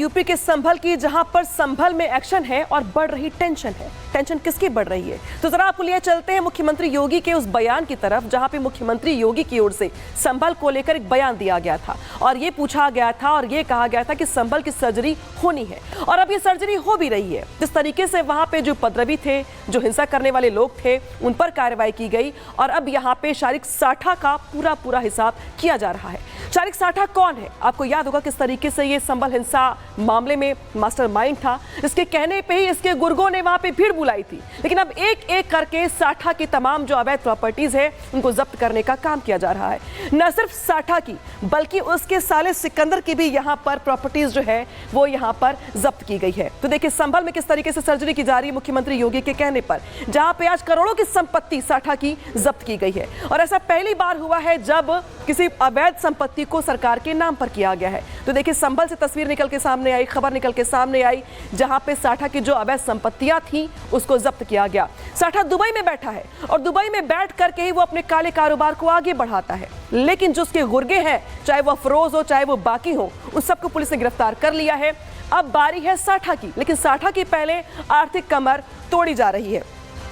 UP के संभल की, जहां पर संभल में एक्शन है और बढ़ रही टेंशन है। टेंशन किसकी बढ़ रही है? तो जरा आपको लिए चलते हैं मुख्यमंत्री योगी के उस बयान की तरफ, जहां पे मुख्यमंत्री योगी की ओर से संभल को लेकर एक बयान दिया गया था और ये पूछा गया था और ये कहा गया था कि संभल की सर्जरी होनी है और अब ये सर्जरी हो भी रही है। जिस तरीके से वहां पे जो उपद्रवी थे, जो हिंसा करने वाले लोग थे, उन पर कार्रवाई की गई और अब यहाँ पे शारिक साठा का पूरा हिसाब किया जा रहा है। शारिक साठा कौन है? आपको याद होगा किस तरीके से ये संभल हिंसा मामले में मास्टरमाइंड था। इसके कहने पे ही इसके गुर्गों ने वहां पे भीड़ बुलाई थी, लेकिन अब एक एक करके साठा की तमाम जो अवैध प्रॉपर्टीज है उनको जब्त करने का काम किया जा रहा है। न सिर्फ साठा की बल्कि उसके साले सिकंदर की भी यहाँ पर प्रॉपर्टीज जो है वो यहाँ पर जब्त की गई है। तो देखिए संभल में किस तरीके से सर्जरी की जा रही है मुख्यमंत्री योगी के कहने पर, जहां पे आज करोड़ों की संपत्ति साठा की जब्त की गई है और ऐसा पहली बार हुआ है जब किसी अवैध संपत्ति को सरकार के नाम पर किया गया है। तो देखिए संभल से तस्वीर निकल के सामने आई, खबर निकल के सामने आई, जहां पे साठा की जो अवैध संपत्तियां थी उसको जब्त किया गया। साठा दुबई में बैठा है और दुबई में बैठ करके ही वो अपने काले कारोबार को आगे बढ़ाता है, लेकिन जो उसके गुर्गे हैं, चाहे वो अफरोज हो चाहे वो बाकी हो, उन सबको पुलिस ने गिरफ्तार कर लिया है। अब बारी है साठा की, लेकिन साठा की पहले आर्थिक कमर तोड़ी जा रही है।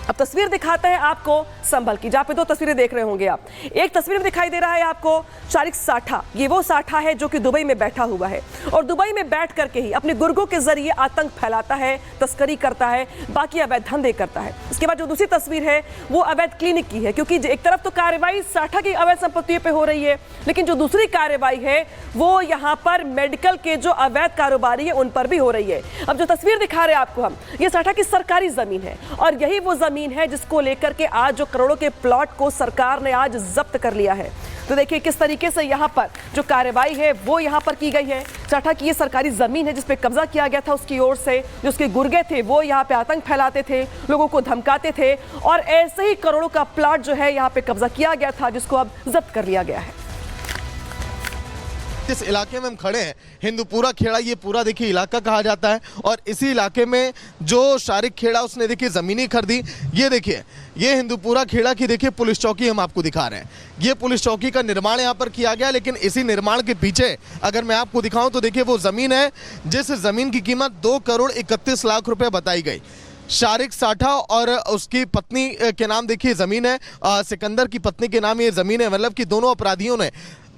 अब तस्वीर दिखाते हैं आपको संभल की, जहां पे दो तस्वीरें देख रहे होंगे आप। एक तस्वीर में दिखाई दे रहा है आपको शारिक साठा। ये वो साठा है जो कि दुबई में बैठा हुआ है और दुबई में बैठ करके ही अपने गुर्गों के जरिए आतंक फैलाता है, तस्करी करता है, बाकी अवैध धंधे करता है। इसके बाद जो दूसरी तस्वीर है वो अवैध क्लिनिक की है, क्योंकि एक तरफ तो कार्रवाई साठा की अवैध संपत्तियों पर हो रही है, लेकिन जो दूसरी कार्रवाई है वो यहाँ पर मेडिकल के जो अवैध कारोबारी है उन पर भी हो रही है। अब जो तस्वीर दिखा रहे हैं आपको हम, ये साठा की सरकारी जमीन है और यही वो जमीन है जिसको लेकर के आज जो करोड़ों के प्लॉट को सरकार ने आज जब्त कर लिया है। तो देखिए किस तरीके से यहाँ पर जो कार्रवाई है वो यहाँ पर की गई है। साठा की ये सरकारी जमीन है जिस पे कब्जा किया गया था उसकी ओर से। जो उसके गुर्गे थे वो यहाँ पे आतंक फैलाते थे, लोगों को धमकाते थे और ऐसे ही करोड़ों का प्लॉट जो है यहाँ पे कब्जा किया गया था, जिसको अब जब्त कर लिया गया है। जिस इलाके में हम खड़े हैं, हिंदूपुरा खेड़ा, ये पूरा देखिए इलाका कहा जाता है और इसी इलाके में जो शारिक खेड़ा उसने देखिए ज़मीनी खरीदी। ये देखिए, ये हिंदूपुरा खेड़ा की देखिए पुलिस चौकी हम आपको दिखा रहे हैं। ये पुलिस चौकी का निर्माण यहाँ पर किया गया, लेकिन इसी निर्माण के पीछे अगर मैं आपको दिखाऊं तो देखिए वो ज़मीन है जिस ज़मीन की कीमत 2 करोड़ 31 लाख रुपये बताई गई। शारिक साठा और उसकी पत्नी के नाम देखिए ज़मीन है, सिकंदर की पत्नी के नाम ये ज़मीन है। मतलब कि दोनों अपराधियों ने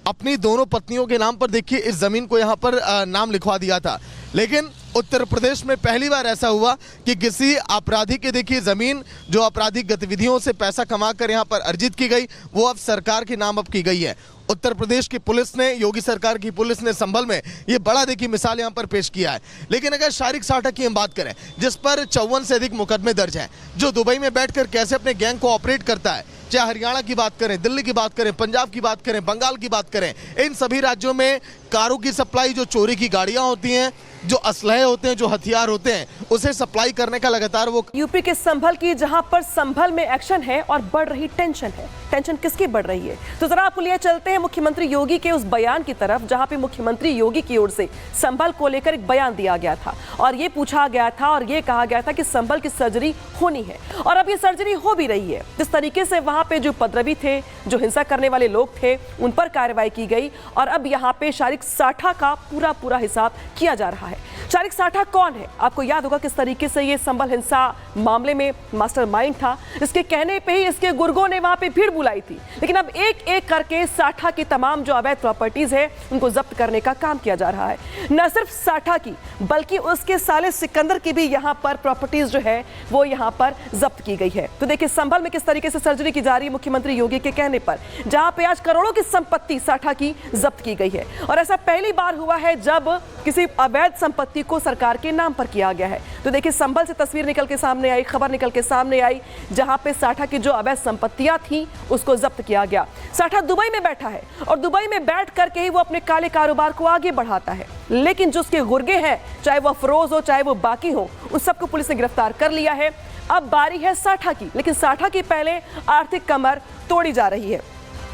अपनी दोनों पत्नियों के नाम पर देखिए इस जमीन को यहाँ पर नाम लिखवा दिया था। लेकिन उत्तर प्रदेश में पहली बार ऐसा हुआ कि किसी अपराधी के देखिए जमीन जो आपराधिक गतिविधियों से पैसा कमाकर यहाँ पर अर्जित की गई, वो अब सरकार के नाम अब की गई है। उत्तर प्रदेश की पुलिस ने, योगी सरकार की पुलिस ने संभल में ये बड़ा देखिए मिसाल यहाँ पर पेश किया है। लेकिन अगर शारिक साठा की हम बात करें, जिस पर 54 से अधिक मुकदमे दर्ज हैं, जो दुबई में बैठकर कैसे अपने गैंग को ऑपरेट करता है, चाहे हरियाणा की बात करें, दिल्ली की बात करें, पंजाब की बात करें, बंगाल की बात करें, इन सभी राज्यों में कारों की सप्लाई, जो चोरी की गाड़ियां होती हैं, जो असलहे होते हैं, जो हथियार होते हैं, उसे सप्लाई करने का लगातार वो। यूपी के संभल की, जहां पर संभल में एक्शन है और बढ़ रही टेंशन है। टेंशन किसकी बढ़ रही है? तो जरा आपको लिए चलते हैं मुख्यमंत्री योगी के उस बयान की तरफ, जहां पे मुख्यमंत्री योगी की ओर से संभल को लेकर एक बयान दिया गया था और ये पूछा गया था और ये कहा गया था कि संभल की सर्जरी होनी है और अब ये सर्जरी हो भी रही है। जिस तरीके से वहां पे जो उपद्रवी थे, जो हिंसा करने वाले लोग थे, उन पर कार्रवाई की गई और अब यहाँ पे शारिक साठा का पूरा हिसाब किया जा रहा है। शारिक साठा कौन है? आपको याद होगा किस तरीके से ये संभल हिंसा मामले में मास्टरमाइंड था। इसके कहने पे ही इसके गुर्गों ने वहां पे भीड़ बुलाई थी, लेकिन अब एक एक करके साठा की तमाम जो अवैध प्रॉपर्टीज है उनको जब्त करने का काम किया जा रहा है। न सिर्फ साठा की बल्कि उसके साले सिकंदर की भी यहाँ पर प्रॉपर्टीज जो है वो यहाँ पर जब्त की गई है। तो देखिए संभल में किस तरीके से सर्जरी की जा रही है मुख्यमंत्री योगी के कहने पर, जहां पे आज करोड़ों की संपत्ति साठा की जब्त की गई है और ऐसा पहली बार हुआ है जब किसी अवैध संपत्ति को सरकार के नाम पर किया गया है। तो देखिए संभल से तस्वीर निकल के सामने आई, खबर निकल के सामने आई, जहां पे साठा की जो अवैध संपत्तियां थी उसको जब्त किया गया। साठा दुबई में बैठा है और दुबई में बैठ करके ही वो अपने काले कारोबार को आगे बढ़ाता है, लेकिन जो उसके गुर्गे हैं, चाहे वो अफरोज हो चाहे वो बाकी हो, उन सबको पुलिस ने गिरफ्तार कर लिया है। अब बारी है साठा की, लेकिन साठा की पहले आर्थिक कमर तोड़ी जा रही है।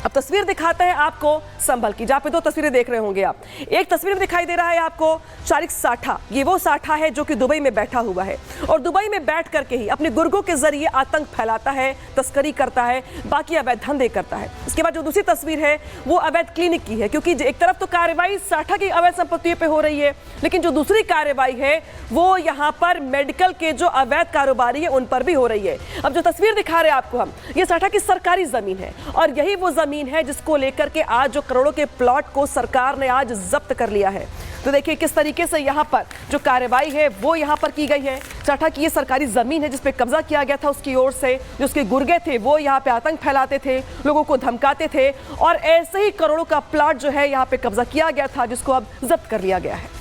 अब तस्वीर दिखाते हैं आपको संभल की, जहां पे दो तस्वीरें देख रहे होंगे आप। एक तस्वीर में दिखाई दे रहा है आपको शारिक साठा। ये वो साठा है जो कि दुबई में बैठा हुआ है और दुबई में बैठ करके ही अपने गुर्गों के जरिए आतंक फैलाता है, तस्करी करता है, बाकी अवैध धंधे करता है। इसके बाद जो दूसरी तस्वीर है वो अवैध क्लिनिक की है, क्योंकि एक तरफ तो कार्रवाई साठा की अवैध संपत्तियों पर हो रही है, लेकिन जो दूसरी कार्रवाई है वो यहाँ पर मेडिकल के जो अवैध कारोबारी है उन पर भी हो रही है। अब जो तस्वीर दिखा रहे हैं आपको हम, ये साठा की सरकारी जमीन है और यही वो जमीन है जिसको लेकर के आज जो करोड़ों के प्लॉट को सरकार ने आज जब्त कर लिया है। तो देखिए किस तरीके से यहाँ पर जो कार्रवाई है वो यहाँ पर की गई है। साठा की ये सरकारी जमीन है जिस पे कब्जा किया गया था उसकी ओर से। जो उसके गुर्गे थे वो यहाँ पे आतंक फैलाते थे, लोगों को धमकाते थे और ऐसे ही करोड़ों का प्लॉट जो है यहाँ पे कब्जा किया गया था, जिसको अब जब्त कर लिया गया है।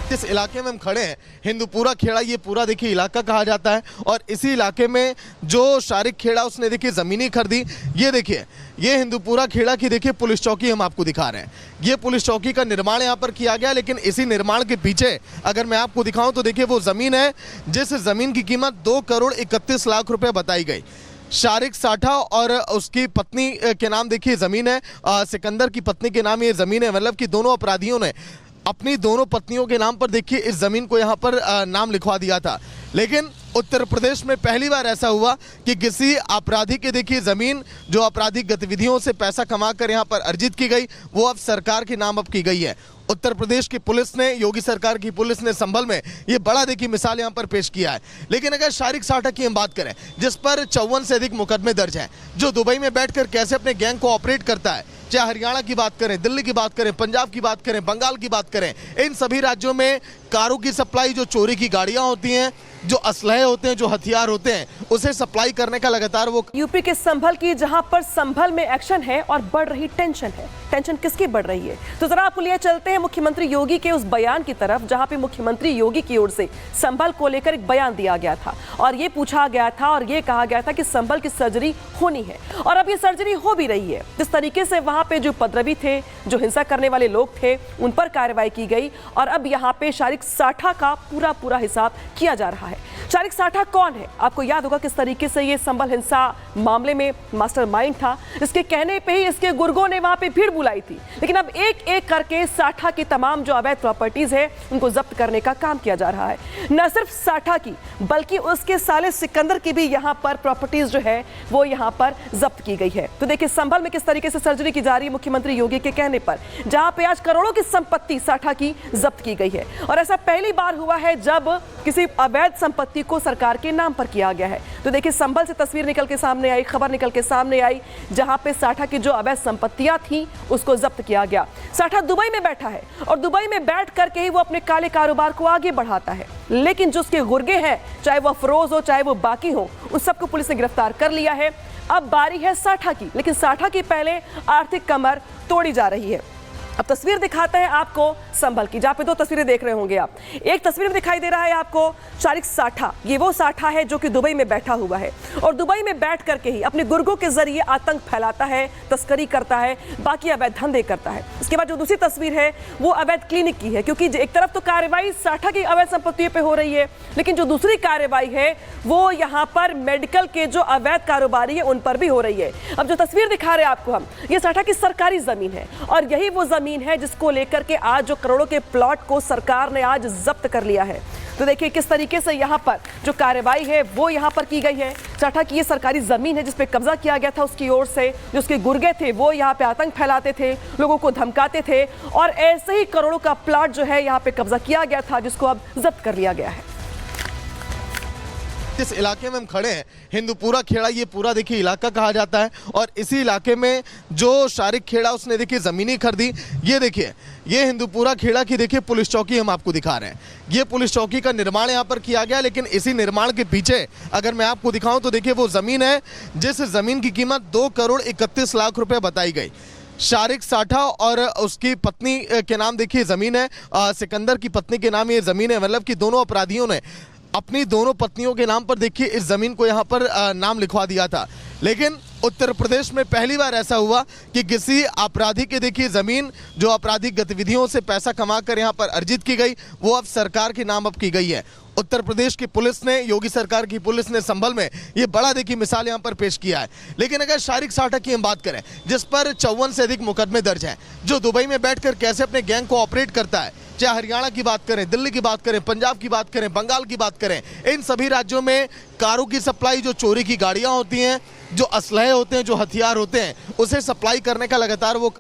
जिस इलाके में हम खड़े हैं हिंदूपुरा खेड़ा, ये पूरा देखिए इलाका कहा जाता है और इसी इलाके में जो शारिक खेड़ा उसने देखिए ज़मीनी खरीदी। ये देखिए ये हिंदूपुरा खेड़ा की देखिए पुलिस चौकी हम आपको दिखा रहे हैं। ये पुलिस चौकी का निर्माण यहाँ पर किया गया, लेकिन इसी निर्माण के पीछे अगर मैं आपको दिखाऊं तो देखिए वो ज़मीन है जिस ज़मीन की कीमत 2,31,00,000 रुपये बताई गई। शारिक साठा और उसकी पत्नी के नाम देखिए ज़मीन है, सिकंदर की पत्नी के नाम ये ज़मीन है। मतलब कि दोनों अपराधियों ने अपनी दोनों पत्नियों के नाम पर देखिए इस जमीन को यहाँ पर नाम लिखवा दिया था। लेकिन उत्तर प्रदेश में पहली बार ऐसा हुआ कि किसी अपराधी के देखिए जमीन जो आपराधिक गतिविधियों से पैसा कमाकर यहाँ पर अर्जित की गई वो अब सरकार के नाम अब की गई है। उत्तर प्रदेश की पुलिस ने, योगी सरकार की पुलिस ने संभल में ये बड़ा देखिए मिसाल यहाँ पर पेश किया है। लेकिन अगर शारिक साठा की हम बात करें जिस पर 54 से अधिक मुकदमे दर्ज हैं, जो दुबई में बैठकर कैसे अपने गैंग को ऑपरेट करता है, चाहे हरियाणा की बात करें, दिल्ली की बात करें, पंजाब की बात करें, बंगाल की बात करें, इन सभी राज्यों में कारों की सप्लाई, जो चोरी की गाड़ियां होती हैं, जो असलहे होते हैं, जो हथियार होते हैं, उसे सप्लाई करने का लगातार वो। यूपी के संभल की, जहां पर संभल में एक्शन है और बढ़ रही टेंशन है। टेंशन किसकी बढ़ रही है? तो जरा आपको लिए चलते हैं मुख्यमंत्री योगी के उस बयान की तरफ, जहां पे मुख्यमंत्री योगी की ओर से संभल को लेकर एक बयान दिया गया था और ये पूछा गया था और ये कहा गया था कि संभल की सर्जरी होनी है और अब ये सर्जरी हो भी रही है। जिस तरीके से वहां पे जो उपद्रवी थे, जो हिंसा करने वाले लोग थे, उन पर कार्रवाई की गई और अब यहाँ पे शारिक साठा का पूरा हिसाब किया जा रहा है। शारिक साठा कौन है? आपको याद होगा किस तरीके से ये संभल हिंसा मामले में मास्टरमाइंड था। इसके कहने पे ही इसके गुर्गों ने वहां पे भीड़ बुलाई थी, लेकिन अब एक एक करके साठा की तमाम जो अवैध प्रॉपर्टीज है उनको जब्त करने का काम किया जा रहा है। न सिर्फ साठा की बल्कि उसके साले सिकंदर की भी यहाँ पर प्रॉपर्टीज जो है वो यहाँ पर जब्त की गई है। तो देखिए संभल में किस तरीके से सर्जरी की जा रही है मुख्यमंत्री योगी के कहने पर, जहां पे आज करोड़ों की संपत्ति साठा की जब्त की गई है और ऐसा पहली बार हुआ है जब किसी अवैध संपत्ति को सरकार के नाम पर किया गया है। तो देखिए संभल से तस्वीर निकल के सामने आई, खबर निकल के सामने आई, जहां पे साठा की जो अवैध संपत्तियां थी उसको जब्त किया गया। साठा दुबई में बैठा है और दुबई में बैठ करके ही वो अपने काले कारोबार को आगे बढ़ाता है, लेकिन जो उसके गुर्गे हैं, चाहे वो अफरोज हो चाहे वो बाकी हो, उन सबको पुलिस ने गिरफ्तार कर लिया है। अब बारी है साठा की, लेकिन साठा की पहले आर्थिक कमर तोड़ी जा रही है। अब तस्वीर दिखाते हैं आपको संभल की, जहां पे दो तस्वीरें देख रहे होंगे आप। एक तस्वीर में दिखाई दे रहा है आपको शारिक साठा। ये वो साठा है जो कि दुबई में बैठा हुआ है और दुबई में बैठ करके ही अपने गुर्गों के जरिए आतंक फैलाता है, तस्करी करता है, बाकी अवैध धंधे करता है। इसके बाद जो दूसरी तस्वीर है वो अवैध क्लिनिक की है, क्योंकि एक तरफ तो कार्रवाई साठा की अवैध संपत्तियों पर हो रही है, लेकिन जो दूसरी कार्रवाई है वो यहाँ पर मेडिकल के जो अवैध कारोबारी है उन पर भी हो रही है। अब जो तस्वीर दिखा रहे हैं आपको हम, ये साठा की सरकारी जमीन है और यही वो जमीन है जिसको लेकर के आज जो करोड़ों के प्लॉट को सरकार ने आज जब्त कर लिया है। तो देखिए किस तरीके से यहाँ पर जो कार्रवाई है वो यहाँ पर की गई है। साठा की ये सरकारी जमीन है जिस पे कब्जा किया गया था उसकी ओर से। जो उसके गुर्गे थे वो यहाँ पे आतंक फैलाते थे, लोगों को धमकाते थे और ऐसे ही करोड़ों का प्लॉट जो है यहाँ पे कब्जा किया गया था, जिसको अब जब्त कर लिया गया है। जिस इलाके में हम खड़े हैं हिंदूपुरा खेड़ा, ये पूरा देखिए इलाका कहा जाता है और इसी इलाके में जो शारिक खेड़ा उसने देखिए ज़मीनी खरीदी। ये देखिए ये हिंदूपुरा खेड़ा की देखिए पुलिस चौकी हम आपको दिखा रहे हैं। ये पुलिस चौकी का निर्माण यहाँ पर किया गया, लेकिन इसी निर्माण के पीछे अगर मैं आपको दिखाऊं तो देखिए वो ज़मीन है जिस ज़मीन की कीमत 2,31,00,000 रुपये बताई गई। शारिक साठा और उसकी पत्नी के नाम देखिए ज़मीन है, सिकंदर की पत्नी के नाम ये ज़मीन है। मतलब कि दोनों अपराधियों ने अपनी दोनों पत्नियों के नाम पर देखिए इस जमीन को यहाँ पर नाम लिखवा दिया था। लेकिन उत्तर प्रदेश में पहली बार ऐसा हुआ कि किसी अपराधी के देखिए जमीन जो आपराधिक गतिविधियों से पैसा कमाकर यहाँ पर अर्जित की गई वो अब सरकार के नाम अब की गई है। उत्तर प्रदेश की पुलिस ने, योगी सरकार की पुलिस ने संभल में ये बड़ा देखिए मिसाल यहाँ पर पेश किया है। लेकिन अगर शारीरिक साठा की हम बात करें, जिस पर 54 से अधिक मुकदमे दर्ज हैं, जो दुबई में बैठकर कैसे अपने गैंग को ऑपरेट करता है, चाहे हरियाणा की बात करें, दिल्ली की बात करें, पंजाब की बात करें, बंगाल की बात करें, इन सभी राज्यों में कारों की सप्लाई, जो चोरी की गाड़ियां होती हैं, जो असलहे होते हैं, जो हथियार होते हैं, उसे सप्लाई करने का लगातार वो